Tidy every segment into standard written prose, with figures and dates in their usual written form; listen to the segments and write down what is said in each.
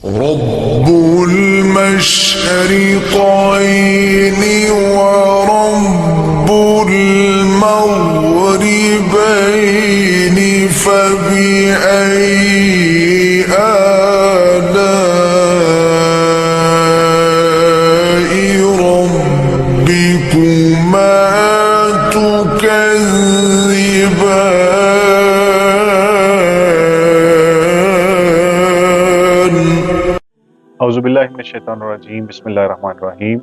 رب المشرقين ورب المغربين فبأي آلاء ربكما تكذبان؟ اعوذ باللہ من الشیطان الرجیم، بسم اللہ الرحمن الرحیم۔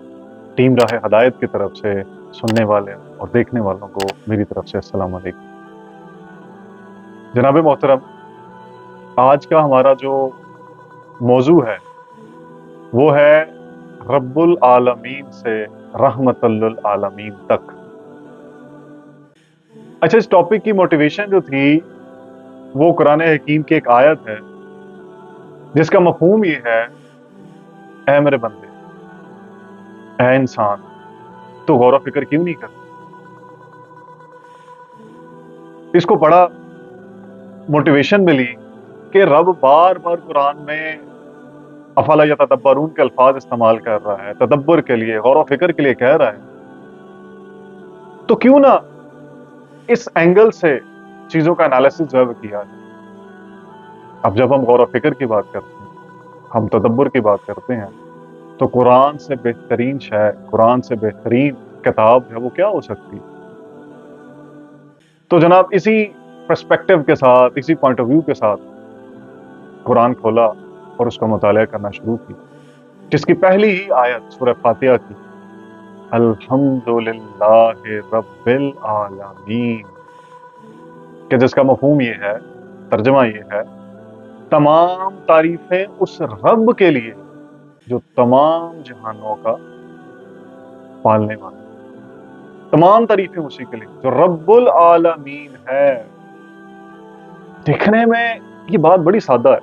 ٹیم راہ ہدایت کی طرف سے سننے والے اور دیکھنے والوں کو میری طرف سے السلام علیکم۔ جناب محترم، آج کا ہمارا جو موضوع ہے وہ ہے رب العالمین سے رحمت للعالمین تک۔ اچھا، اس ٹاپک کی موٹیویشن جو تھی وہ قرآن حکیم کی ایک آیت ہے جس کا مفہوم یہ ہے: اے میرے بندے، اے انسان، تو غور و فکر کیوں نہیں کرتا؟ اس کو بڑا موٹیویشن ملی کہ رب بار بار قرآن میں افلا یتدبرون کے الفاظ استعمال کر رہا ہے، تدبر کے لیے، غور و فکر کے لیے کہہ رہا ہے، تو کیوں نہ اس اینگل سے چیزوں کا انالیسس جو ہے وہ کیا جائے۔ اب جب ہم غور و فکر کی بات کرتے ہیں، ہم تدبر کی بات کرتے ہیں، تو قرآن سے بہترین شے، قرآن سے بہترین کتاب ہے وہ کیا ہو سکتی؟ تو جناب اسی پرسپیکٹو کے ساتھ، اسی پوائنٹ آف ویو کے ساتھ قرآن کھولا اور اس کا مطالعہ کرنا شروع کی، جس کی پہلی ہی آیت سورہ فاتحہ کی، الحمدللہ رب العالمین، کہ جس کا مفہوم یہ ہے، ترجمہ یہ ہے: تمام تعریفیں اس رب کے لیے جو تمام جہانوں کا پالنے والا، تمام تعریفیں اسی کے لیے جو رب العالمین ہے۔ دیکھنے میں یہ بات بڑی سادہ ہے،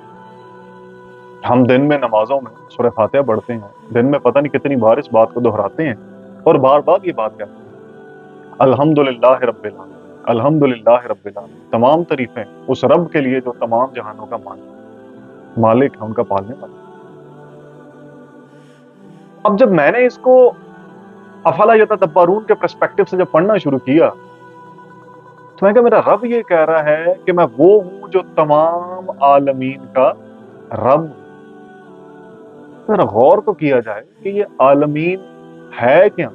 ہم دن میں نمازوں میں سورہ فاتحہ پڑھتے ہیں، دن میں پتہ نہیں کتنی بار اس بات کو دہراتے ہیں اور بار بار یہ بات کہتے ہیں: الحمدللہ رب العالمین، الحمدللہ رب العالمین، تمام تعریفیں اس رب کے لیے جو تمام جہانوں کا مالک ہے، ان کا پالنے والا۔ اب جب میں نے اس کو افلا یتدبرون کے پرسپیکٹو سے جب پڑھنا شروع کیا تو میں کہا میرا رب یہ کہہ رہا ہے کہ میں وہ ہوں جو تمام عالمین کا رب ہوں۔ ذرا غور تو کیا جائے کہ یہ عالمین ہے کیا؟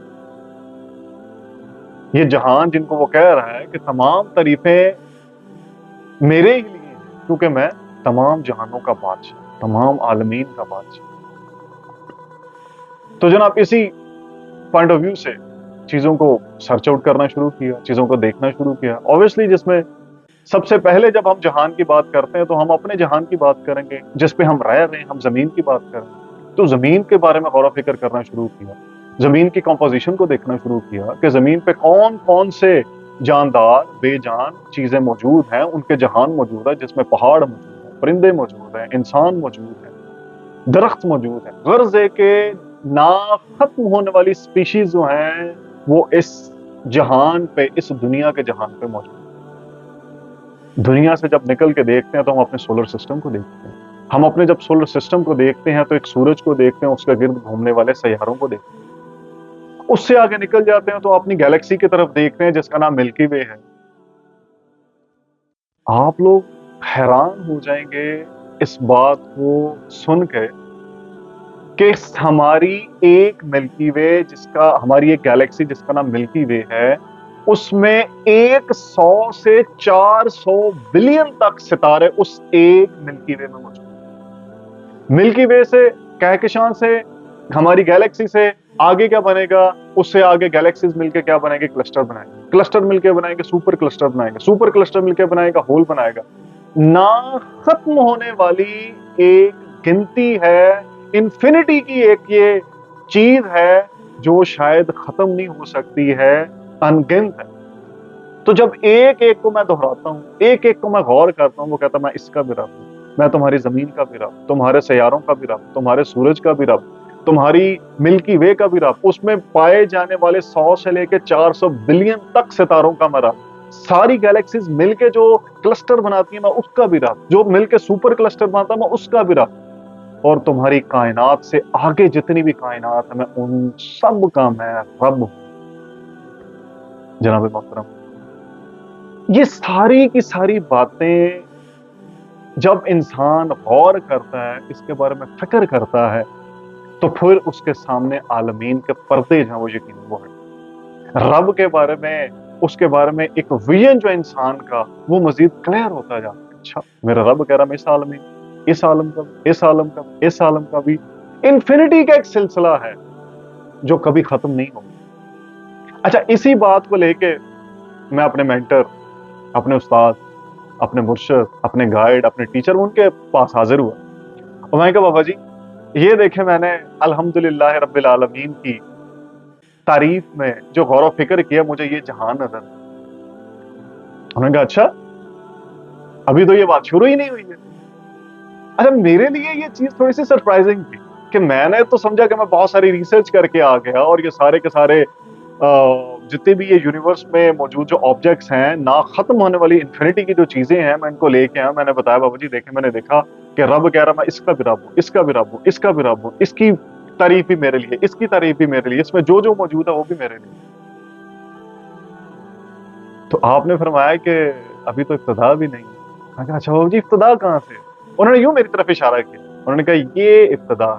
یہ جہان جن کو وہ کہہ رہا ہے کہ تمام تعریفیں میرے ہی لیے ہیں کیونکہ میں تمام جہانوں کا بادشاہ، تمام عالمین کا بادشاہ۔ تو جناب اسی پوائنٹ آف ویو سے چیزوں کو سرچ آؤٹ کرنا شروع کیا، چیزوں کو دیکھنا شروع کیا۔ اوبویسلی جس میں سب سے پہلے جب ہم جہان کی بات کرتے ہیں تو ہم اپنے جہان کی بات کریں گے جس پہ ہم رہ رہے ہیں، ہم زمین کی بات کریں گے۔ تو زمین کے بارے میں غور و فکر کرنا شروع کیا، زمین کی کمپوزیشن کو دیکھنا شروع کیا کہ زمین پہ کون کون سے جاندار، بے جان چیزیں موجود ہیں، ان کے جہان موجود ہے، جس میں پہاڑ موجود ہیں، پرندے موجود ہیں، انسان موجود ہیں، درخت موجود ہیں۔ غرض ہے کہ نا ختم ہونے والی سپیشیز جو ہیں وہ اس جہان پہ، اس دنیا کے جہان پہ موجود ہیں۔ دنیا سے جب نکل کے دیکھتے ہیں تو ہم اپنے سولر سسٹم کو دیکھتے ہیں، ہم اپنے جب سولر سسٹم کو دیکھتے ہیں تو ایک سورج کو دیکھتے ہیں، اس کے گرد گھومنے والے سیاروں کو دیکھتے ہیں۔ اس سے آگے نکل جاتے ہیں تو اپنی گیلیکسی کی طرف دیکھتے ہیں جس کا نام ملکی وے ہے۔ آپ لوگ حیران ہو جائیں گے اس بات کو سن کے کہ ہماری ایک ملکی وے، جس کا ہماری ایک گیلیکسی جس کا نام ملکی وے ہے، اس میں 100 سے 400 بلین تک ستارے اس ایک ملکی وے میں موجود ہیں۔ ملکی وے سے، کہکشاں سے، ہماری گیلیکسی سے آگے کیا بنے گا؟ اس سے آگے گیلیکسیز مل کے کیا بنائیں گے؟ کلسٹر بنائیں گے، کلسٹر مل کے بنائیں گے سپر کلسٹر بنائیں گے، سپر کلسٹر مل کے بنائے گا ہول بنائے گا۔ نا ختم ہونے والی ایک گنتی ہے، انفینٹی کی ایک یہ چیز ہے جو شاید ختم نہیں ہو سکتی ہے، انگنت ہے۔ تو جب ایک ایک کو میں دہراتا ہوں، ایک ایک کو میں غور کرتا ہوں، وہ کہتا میں اس کا بھی رب ہوں، میں تمہاری زمین کا بھی رب، تمہارے سیاروں کا بھی رب، تمہارے سورج کا بھی رب، تمہاری ملکی وے کا بھی رب، اس میں پائے جانے والے 100 سے لے کے 400 بلین تک ستاروں کا میں رب، ساری گیلیکسیز مل کے جو کلسٹر بناتی ہیں میں اس کا بھی رب، جو مل کے سپر کلسٹر بناتا ہے میں اس کا بھی رب۔ اور تمہاری کائنات سے آگے جتنی بھی کائنات ہے میں ان سب کا میں رب ہوں۔ جناب محترم، یہ ساری کی ساری باتیں جب انسان غور کرتا ہے، اس کے بارے میں فکر کرتا ہے، تو پھر اس کے سامنے عالمین کے پردے جو ہیں وہ یقیناً وہ ہٹتے ہیں۔ رب کے بارے میں، اس کے بارے میں ایک ویژن جو انسان کا وہ مزید کلیئر ہوتا جاتا ہے۔ اچھا، میرا رب کہہ رہا میں اس عالمین، اس عالم کا بھی، اس عالم کا بھی، اس عالم کا بھی، انفینٹی کا ایک سلسلہ ہے جو کبھی ختم نہیں ہوگا۔ اچھا، اسی بات کو لے کے میں اپنے مینٹر، اپنے استاد، اپنے مرشد، اپنے گائیڈ، اپنے ٹیچر، ان کے پاس حاضر ہوا اور میں نے کہا بابا جی یہ دیکھیں میں نے الحمدللہ رب العالمین کی تعریف میں جو غور و فکر کیا مجھے یہ جہان نظر آیا۔ انہوں نے کہا اچھا ابھی تو یہ بات شروع ہی نہیں ہوئی ہے۔ اچھا، میرے لیے یہ چیز تھوڑی سی سرپرائزنگ تھی کہ میں نے تو سمجھا کہ میں بہت ساری ریسرچ کر کے آ گیا اور یہ سارے کے سارے جتنے بھی یہ یونیورس میں موجود جو آبجیکٹس ہیں، نہ ختم ہونے والی انفینٹی کی جو چیزیں ہیں، میں ان کو لے کے آیا۔ میں نے بتایا بابا جی دیکھیں میں نے دیکھا کہ رب کہہ رہا میں اس کا بھی رب ہوں، اس کا بھی رب ہوں، اس کا بھی رب ہوں، اس کی تعریف بھی میرے لیے، اس کی تعریف بھی میرے لیے، اس میں جو جو موجود ہے وہ بھی میرے لیے۔ تو آپ نے فرمایا کہ ابھی تو ابتدا بھی نہیں۔ میں کہا اچھا بابا جی ابتدا کہاں سے؟ انہوں نے یوں میری طرف اشارہ کیا، انہوں نے کہا یہ ابتدا،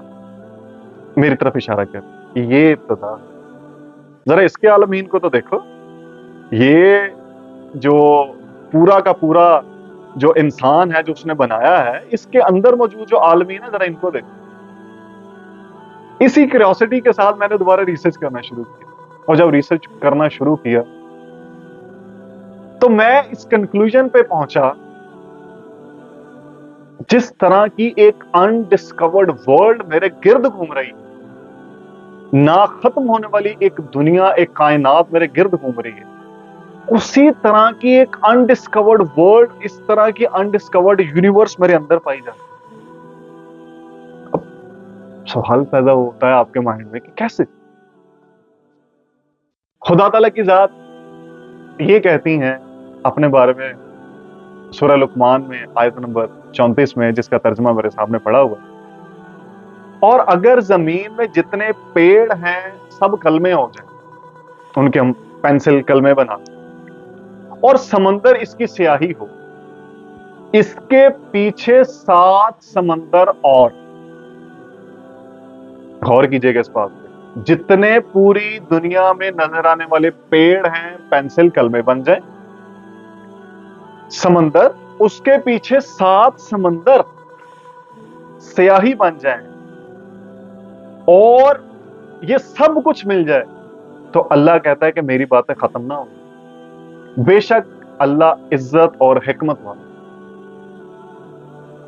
میری طرف اشارہ کر یہ ابتدا، ذرا اس کے عالمین کو تو دیکھو، یہ جو پورا کا پورا جو انسان ہے جو اس نے بنایا ہے، اس کے اندر موجود جو عالمین ہے ذرا ان کو دیکھو۔ اسی کیوریوسٹی کے ساتھ میں نے دوبارہ ریسرچ کرنا شروع کیا، اور جب ریسرچ کرنا شروع کیا تو میں اس کنکلوژن پہ پہنچا جس طرح کی ایک انڈسکورڈ ورلڈ میرے گرد گھوم رہی ہے، نہ ختم ہونے والی ایک دنیا، ایک کائنات میرے گرد گھوم رہی ہے، اسی طرح کی ایک انڈسکورڈ ورلڈ، اس طرح کی انڈسکورڈ یونیورس میرے اندر پائی جاتی ہے۔ اب سوال پیدا ہوتا ہے آپ کے مائنڈ میں کہ کیسے؟ خدا تعالیٰ کی ذات یہ کہتی ہیں اپنے بارے میں سورہ لقمان میں آیت نمبر 34 میں، جس کا ترجمہ میرے سامنے پڑا ہوا ہے، اور اگر زمین میں جتنے پیڑ ہیں سب کلمے ہو جائیں، ان کے ہم پینسل کلمے بنا دیں، اور سمندر اس کی سیاہی ہو، اس کے پیچھے 7 سمندر اور، غور کیجئے گا اس بات پہ، جتنے پوری دنیا میں نظر آنے والے پیڑ ہیں پینسل کلمے بن جائیں، سمندر اس کے پیچھے 7 سمندر سیاہی بن جائیں، اور یہ سب کچھ مل جائے، تو اللہ کہتا ہے کہ میری باتیں ختم نہ ہوں۔ بے شک اللہ عزت اور حکمت والا۔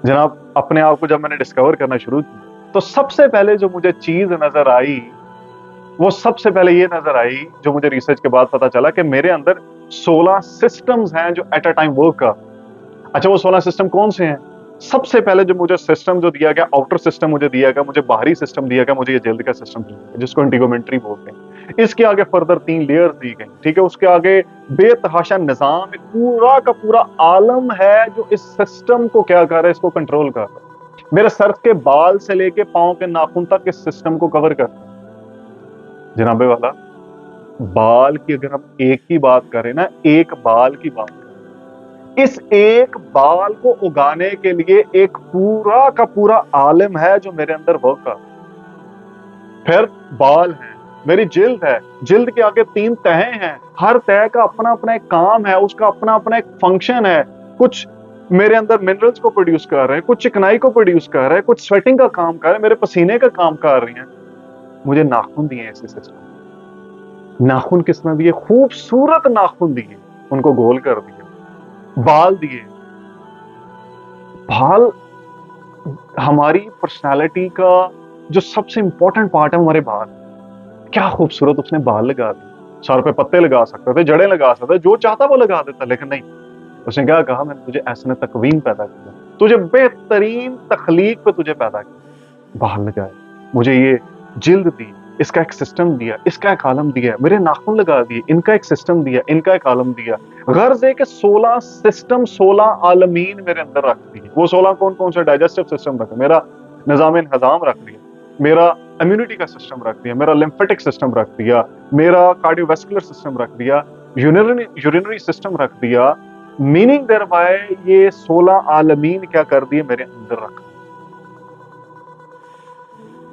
جناب اپنے آپ کو جب میں نے ڈسکور کرنا شروع کیا تو سب سے پہلے جو مجھے چیز نظر آئی وہ سب سے پہلے یہ نظر آئی، جو مجھے ریسرچ کے بعد پتا چلا کہ میرے اندر 16 سسٹمز ہیں جو ایٹ اے ٹائم ورک کر۔ اچھا وہ 16 سسٹم کون سے ہیں؟ سب سے پہلے جو مجھے سسٹم جو دیا گیا، آؤٹر سسٹم مجھے دیا گیا، مجھے باہری سسٹم دیا گیا، مجھے یہ جلد کا سسٹم دیا گیا جس کو انٹیگومنٹری بولتے ہیں۔ اس کے آگے فردر 3 لیئر دی گئی، ٹھیک ہے، اس کے آگے بے تحاشا نظام، ایک پورا کا پورا عالم ہے جو اس سسٹم کو کیا کر رہا ہے، اس کو کنٹرول کر رہا ہے۔ میرے سر کے بال سے لے کے پاؤں کے ناخن تک اس سسٹم کو کور کرتا ہے۔ جناب والا، بال کی اگر ہم ایک کی بات کریں نا، ایک بال کی بات کریں، اس ایک بال کو اگانے کے لیے ایک پورا کا پورا عالم ہے جو میرے اندر ورک کر۔ پھر بال ہیں، میری جلد ہے، جلد کے آگے 3 تہیں ہیں، ہر تہ کا اپنا اپنا ایک کام ہے، اس کا اپنا اپنا ایک فنکشن ہے۔ کچھ میرے اندر منرلز کو پروڈیوس کر رہے ہیں، کچھ چکنائی کو پروڈیوس کر رہے ہیں، کچھ سویٹنگ کا کام کر رہے ہیں، میرے پسینے کا کام کر رہی ہیں۔ مجھے ناخن دیے ہیں اسی سسٹم۔ ناخن کس میں دیے؟ خوبصورت ناخن دیے، ان کو گول کر دیے۔ بال دیے، بال ہماری پرسنالٹی کا جو سب سے امپورٹنٹ پارٹ ہے ہمارے بال۔ کیا خوبصورت اس نے بال لگا دی، سر پہ پتے لگا سکتا تھے، جڑیں لگا سکتا تھے، جو چاہتا وہ لگا دیتا، لیکن نہیں، اس نے کیا کہا، میں نے تجھے ایسے تقویم پیدا کیا، تجھے بہترین تخلیق پہ تجھے پیدا کیا، بال لگائے، مجھے یہ جلد دی، اس کا ایک سسٹم دیا، اس کا ایک عالم دیا، میرے ناخن لگا دیے، ان کا ایک سسٹم دیا، ان کا ایک عالم دیا۔ غرض ہے کہ 16 سسٹم، 16 عالمین میرے اندر رکھ دیے۔ وہ 16 کون کون سے؟ ڈائجسٹو سسٹم رکھا، میرا نظام انہضام رکھ دیا, میرا امیونٹی کا سسٹم رکھ دیا, میرا لمفیٹک سسٹم رکھ دیا, میرا کارڈیو ویسکولر سسٹم رکھ دیا, یورینری سسٹم رکھ دیا. میننگ دیر بائی یہ 16 عالمین کیا کر دیے میرے اندر رکھ.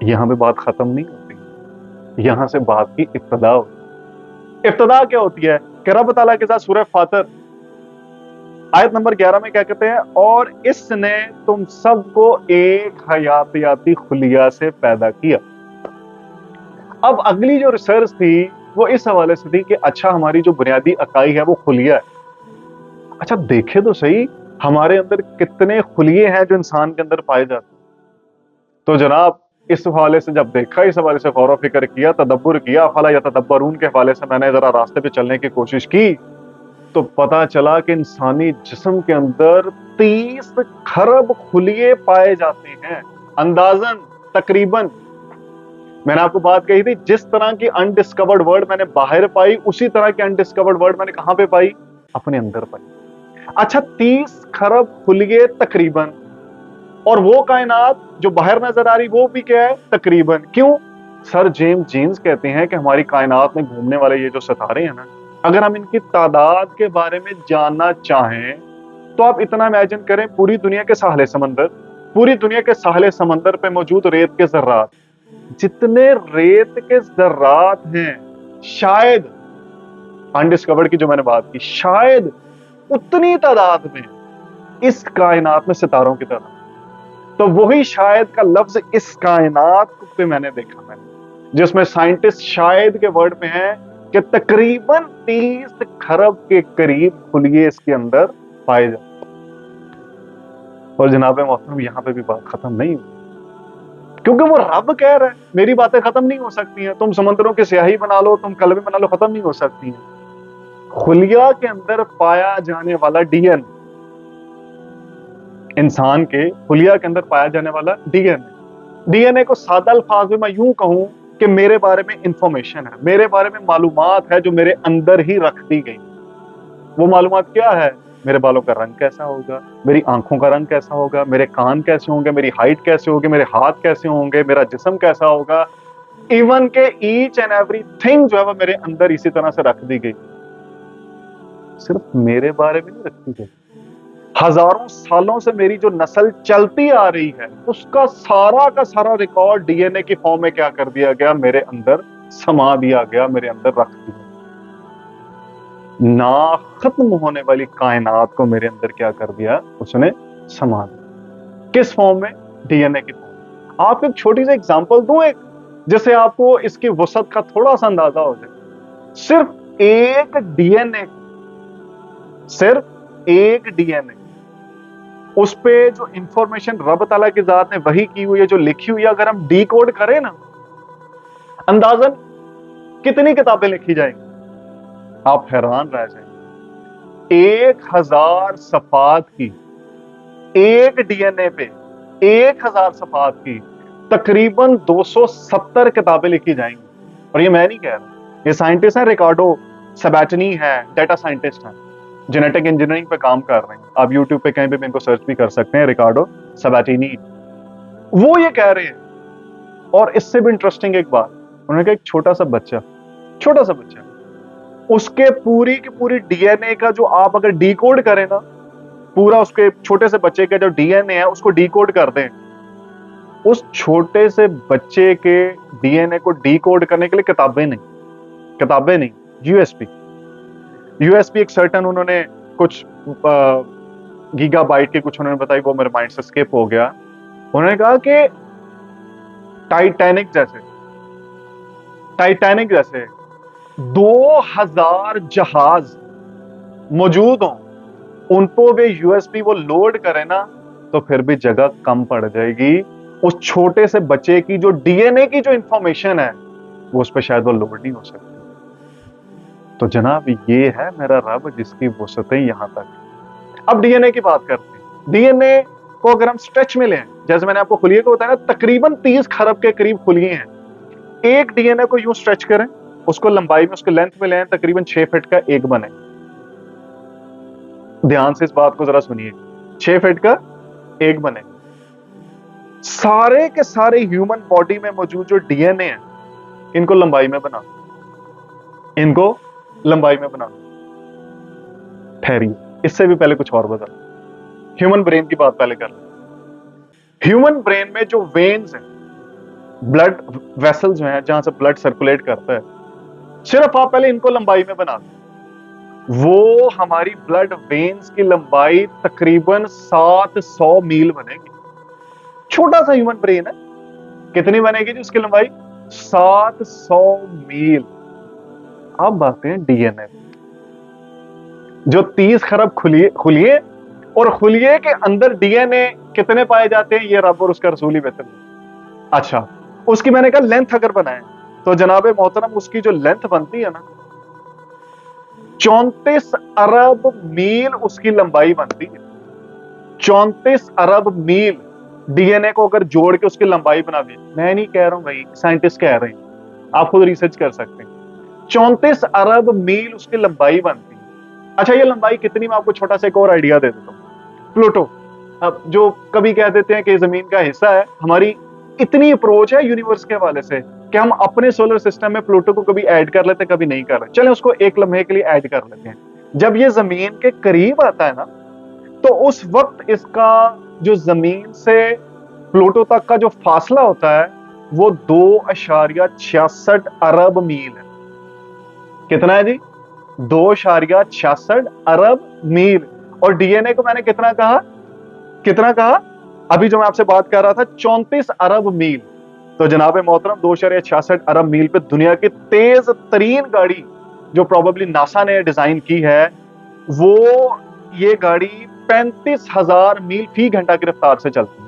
یہاں پہ بات ختم نہیں ہوتی, یہاں سے بات کی ابتدا ہوتی. ابتدا کیا ہوتی ہے کہ رب تعالیٰ کے ساتھ سورہ فاطر آیت نمبر 11 میں کیا کہتے ہیں, اور اس نے تم سب کو ایک حیاتیاتی خلیہ سے پیدا کیا. اب اگلی جو ریسرچ تھی وہ اس حوالے سے تھی کہ اچھا ہماری جو بنیادی اکائی ہے وہ خلیہ ہے. اچھا دیکھے تو صحیح ہمارے اندر کتنے خلیے ہیں جو انسان کے اندر پائے جاتے ہیں. تو جناب اس حوالے سے جب دیکھا, اس حوالے سے غور و فکر کیا, تدبر کیا, افلا یتدبرون کے حوالے سے میں نے ذرا راستے پہ چلنے کی کوشش کی, تو پتا چلا کہ انسانی جسم کے اندر 30 کھرب خلیے پائے جاتے ہیں اندازاً تقریباً. میں نے آپ کو بات کہی تھی جس طرح کی انڈسکورڈ ورڈ میں نے باہر پائی اسی طرح کی انڈسکورڈ ورڈ میں نے کہاں پہ پائی, اپنے اندر پائی. اچھا 30 کھرب خلیے تقریباً, اور وہ کائنات جو باہر نظر آ رہی وہ بھی کیا ہے تقریباً. کیوں؟ سر جیمز جینز کہتے ہیں کہ ہماری کائنات میں گھومنے والے یہ جو ستارے ہیں نا, اگر ہم ان کی تعداد کے بارے میں جاننا چاہیں تو آپ اتنا امیجن کریں, پوری دنیا کے ساحل سمندر, پوری دنیا کے ساحل سمندر پہ موجود ریت کے ذرات, جتنے ریت کے ذرات ہیں شاید انڈسکورڈ کی جو میں نے بات کی, شاید اتنی تعداد میں اس کائنات میں ستاروں کی تعداد. تو وہی شاید کا لفظ اس کائنات پہ میں نے دیکھا, میں جس میں سائنٹسٹ شاید کے ورڈ میں ہے کہ تقریباً 30 کھرب کے قریب خلیے اس کے اندر پائے جاتے. اور جناب محترم یہاں پہ بھی بات ختم نہیں ہوئی, کیونکہ وہ رب کہہ رہا ہے میری باتیں ختم نہیں ہو سکتی ہیں, تم سمندروں کی سیاہی بنا لو, تم کلبے بنا لو, ختم نہیں ہو سکتی ہیں. خلیہ کے اندر پایا جانے والا ڈی این, انسان کے خلیہ کے اندر پایا جانے والا ڈی این اے کو سادہ الفاظ میں یوں کہوں کہ میرے بارے میں انفارمیشن ہے, میرے بارے میں معلومات ہے جو میرے اندر ہی رکھ دی گئی. وہ معلومات کیا ہے؟ میرے بالوں کا رنگ کیسا ہوگا, میری آنکھوں کا رنگ کیسا ہوگا, میرے کان کیسے ہوں گے, میری ہائٹ کیسے ہوگی, میرے ہاتھ کیسے ہوں گے, میرا جسم کیسا ہوگا. ایون کہ ایچ اینڈ ایوری تھنگ جو ہے وہ میرے اندر اسی طرح سے رکھ دی گئی. صرف میرے بارے میں نہیں رکھی گئی, ہزاروں سالوں سے میری جو نسل چلتی آ رہی ہے اس کا سارا ریکارڈ ڈی این اے کی فارم میں کیا کر دیا گیا, میرے اندر سما دیا گیا, میرے اندر رکھ دیا. نا ختم ہونے والی کائنات کو میرے اندر کیا کر دیا, اس نے سما دیا. کس فارم میں؟ ڈی این اے کی فارم. آپ ایک چھوٹی سی ایگزامپل دوں, ایک جس سے آپ کو اس کی وسعت کا تھوڑا سا اندازہ ہو جائے. صرف ایک ڈی این اے, صرف ایک ڈی این اے, اس پہ جو انفارمیشن رب تعالیٰ کی ذات نے وحی کی ہوئی ہے, جو لکھی ہوئی ہے, اگر ہم ڈی کوڈ کریں نا, اندازاً کتنی کتابیں لکھی جائیں گی, آپ حیران رہ جائیں گے. 1000 صفحات کی ایک ڈی این اے پہ, 1000 صفحات کی تقریباً 270 کتابیں لکھی جائیں گی. اور یہ میں نہیں کہہ رہا, یہ سائنٹسٹ ہیں, ریکارڈو سبیٹنی ہے, ڈیٹا سائنٹسٹ ہیں, جینیٹک انجینئرنگ پہ کام کر رہے ہیں. آپ یوٹیوب پہ کہیں بھی ان کو سرچ بھی کر سکتے ہیں, ریکارڈو سبیٹنی. وہ یہ کہہ رہے ہیں. اور اس سے بھی انٹرسٹنگ ایک بات, انہوں نے کہا ایک چھوٹا سا بچہ, اس کے پوری کی پوری ڈی این اے کا جو آپ اگر ڈی کوڈ کریں نا, پورا اس کے چھوٹے سے بچے کا جو ڈی این اے ہے اس کو ڈی کوڈ کر دیں, اس چھوٹے سے بچے کے ڈی این اے کو ڈی کوڈ کرنے کے لیے کتابیں نہیں, یو ایس پی ایک سرٹن انہوں نے کچھ گیگا بائٹ کے کچھ انہوں نے بتائی, وہ میرے مائنڈ سے اسکیپ ہو گیا. انہوں نے کہا کہ ٹائٹینک جیسے 2000 جہاز موجود ہوں, ان کو بھی یو ایس پی وہ لوڈ کرے نا تو پھر بھی جگہ کم پڑ جائے گی. اس چھوٹے سے بچے کی جو ڈی این اے کی جو انفارمیشن ہے وہ اس پہ شاید وہ لوڈ نہیں ہو سکتی. تو جناب یہ ہے میرا رب جس کی وسعتیں یہاں تک. اب ڈی این اے کی بات کرتے ہیں. ڈی این اے کو اگر ہم اسٹریچ میں لیں, جیسے میں نے آپ کو خلیے کو بتایا نا, تقریباً 30 کھرب کے قریب خلیے ہیں. ایک ڈی این اے کو یوں اسٹریچ کریں, اس کو لمبائی میں, اس کو لینتھ میں لیں, تقریباً 6 فٹ کا ایک بنے. دھیان سے اس بات کو ذرا سنیے, 6 فٹ کا ایک بنے. سارے کے سارے ہیومن باڈی میں موجود جو ڈی این اے ہیں ان کو لمبائی میں بنا دو، ان کو لمبائی میں بنا دو۔ ٹھہریے، اس سے بھی پہلے کچھ اور بتا، ہیومن برین کی بات پہلے کر لیں۔ ہیومن برین میں جو وینز ہیں، بلڈ ویسلز ہیں جہاں سے بلڈ سرکولیٹ کرتا ہے، صرف آپ پہلے ان کو لمبائی میں بنا دیں، وہ ہماری بلڈ وینز کی لمبائی تقریباً 700 میل بنے گی۔ چھوٹا سا ہیومن برین ہے، کتنی بنے گی جی اس کی لمبائی؟ 700 میل۔ اب باتیں ڈی این اے، جو 30 خرب خلیے اور خلیے کے اندر ڈی این اے کتنے پائے جاتے ہیں، یہ رب اور اس کا رسول ہی بہتر ہے۔ اچھا، اس کی میں نے کہا لینتھ اگر بنائے تو جناب محترم اس کی جو لینتھ بنتی ہے نا 34 ارب میل اس کی لمبائی بنتی ہے۔ 34 ارب میل ڈی این اے کو اگر جوڑ کے اس کی لمبائی بنا دی، میں نہیں کہہ رہا ہوں بھائی، سائنٹسٹ کہہ رہے ہیں، آپ خود ریسرچ کر سکتے ہیں، 34 ارب میل اس کی لمبائی بنتی ہے۔ اچھا، یہ لمبائی کتنی، میں آپ کو چھوٹا سا ایک اور آئیڈیا دے دیتا ہوں۔ پلوٹو، اب جو کبھی کہہ دیتے ہیں کہ زمین کا حصہ ہے، ہماری اتنی اپروچ ہے یونیورس کے حوالے سے کہ ہم اپنے سولر سسٹم میں پلوٹو کو کبھی ایڈ کر لیتے کبھی نہیں کر رہے، چلیں اس کو ایک لمحے کے لیے ایڈ کر لیتے ہیں۔ جب یہ زمین کے قریب آتا ہے نا تو اس وقت اس کا جو زمین سے پلوٹو تک کا جو فاصلہ ہوتا ہے وہ 2.66 ارب میل ہے۔ کتنا ہے جی؟ 2.66 ارب میل۔ اور ڈی این اے کو میں نے کتنا کہا؟ ابھی جو میں آپ سے بات کر رہا تھا 34 ارب میل۔ تو جناب محترم 2.66 ارب میل پہ دنیا کی تیز ترین گاڑی جو پروبیبلی ناسا نے ڈیزائن کی ہے، وہ یہ گاڑی 35,000 میل فی گھنٹہ کی رفتار سے چلتی ہے۔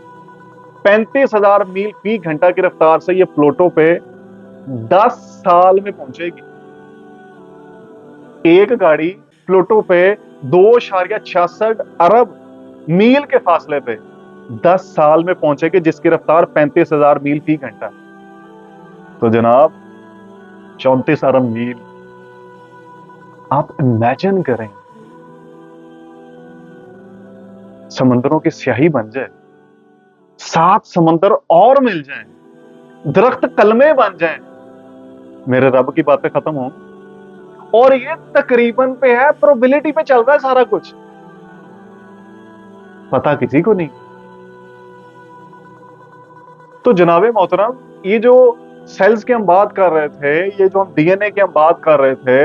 35,000 میل فی گھنٹہ کی رفتار سے یہ پلوٹو پہ 10 سال میں پہنچے گی۔ ایک گاڑی پلوٹو پہ 2.66 ارب میل کے فاصلے پہ 10 سال میں پہنچے گی، جس کی رفتار 35,000 میل فی گھنٹہ۔ تو جناب 34 ارب میل، آپ امیجن کریں سمندروں کی سیاہی بن جائے، 7 سمندر اور مل جائیں، درخت کلمے بن جائیں، میرے رب کی باتیں ختم ہوں، اور یہ تقریباً پہ ہے، پروبیلٹی پہ چل رہا ہے سارا کچھ، پتا کسی کو نہیں۔ تو جناب محترم یہ جو سیلز کی ہم بات کر رہے تھے، یہ جو ہم ڈی این اے کی ہم بات کر رہے تھے،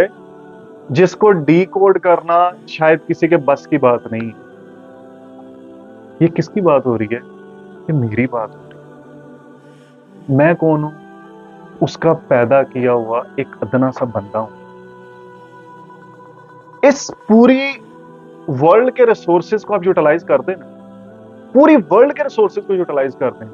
جس کو ڈی کوڈ کرنا شاید کسی کے بس کی بات نہیں، یہ کس کی بات ہو رہی ہے؟ یہ میری بات ہو رہی ہے۔ میں کون ہوں؟ اس کا پیدا کیا ہوا ایک ادنا سا بندہ ہوں۔ اس پوری ورلڈ کے ریسورسز کو آپ یوٹیلائز کرتے ہیں نا، پوری ورلڈ کے ریسورسز کو یوٹیلائز کرتے ہیں،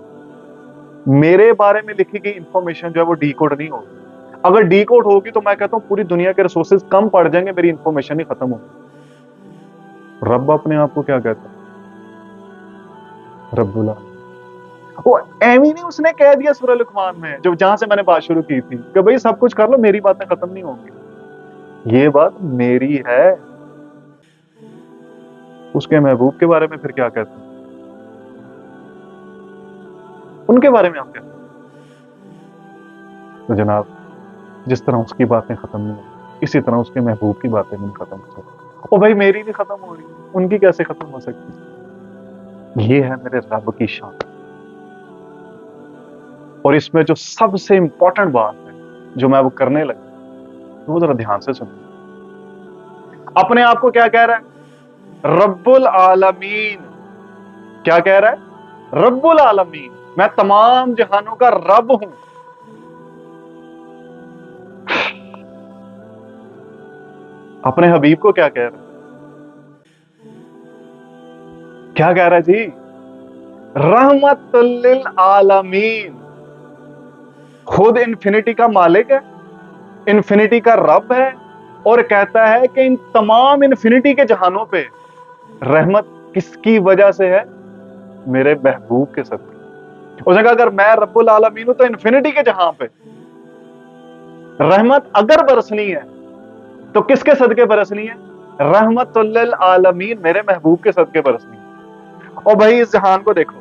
میرے بارے میں لکھی گئی انفارمیشن جو ہے وہ ڈی کوڈ نہیں ہوگی۔ اگر ڈی کوڈ ہوگی تو میں کہتا ہوں پوری دنیا کے ریسورسز کم پڑ جائیں گے، میری انفارمیشن ہی ختم ہوگی۔ رب اپنے آپ کو کیا کہتا ہے؟ رب العالمین۔ وہ ایویں نہیں اس نے کہہ دیا سورہ لقمان میں، جو جہاں سے میں نے بات شروع کی تھی کہ بھئی سب کچھ کر لو، میری باتیں ختم نہیں ہوں گی۔ یہ بات میری ہے۔ اس کے محبوب کے بارے میں پھر کیا کہتے ہیں؟ ان کے بارے میں آپ کہتے ہیں؟ تو جناب جس طرح اس کی باتیں ختم نہیں ہوئی، اسی طرح اس کے محبوب کی باتیں نہیں ختم ہو سکتی۔ اور بھائی میری نہیں ختم ہو رہی، ان کی کیسے ختم ہو سکتی؟ یہ ہے میرے رب کی شان۔ اور اس میں جو سب سے امپورٹنٹ بات ہے جو میں وہ کرنے لگا، وہ ذرا دھیان سے سنیں۔ اپنے آپ کو کیا کہہ رہا ہے؟ رب العالمین۔ کیا کہہ رہا ہے؟ رب العالمین، میں تمام جہانوں کا رب ہوں۔ اپنے حبیب کو کیا کہہ رہا ہے؟ کیا کہہ رہا ہے جی؟ رحمت للعالمین۔ خود انفینٹی کا مالک ہے، انفینٹی کا رب ہے، اور کہتا ہے کہ ان تمام انفینٹی کے جہانوں پہ رحمت کس کی وجہ سے ہے؟ میرے محبوب کے صدقے۔ اس نے کہا اگر میں رب العالمین ہوں تو انفینٹی کے جہاں پہ رحمت اگر برسنی ہے تو کس کے صدقے برسنی ہے؟ رحمت للعالمین، میرے محبوب کے صدقے برسنی ہے۔ اور بھائی اس جہان کو دیکھو،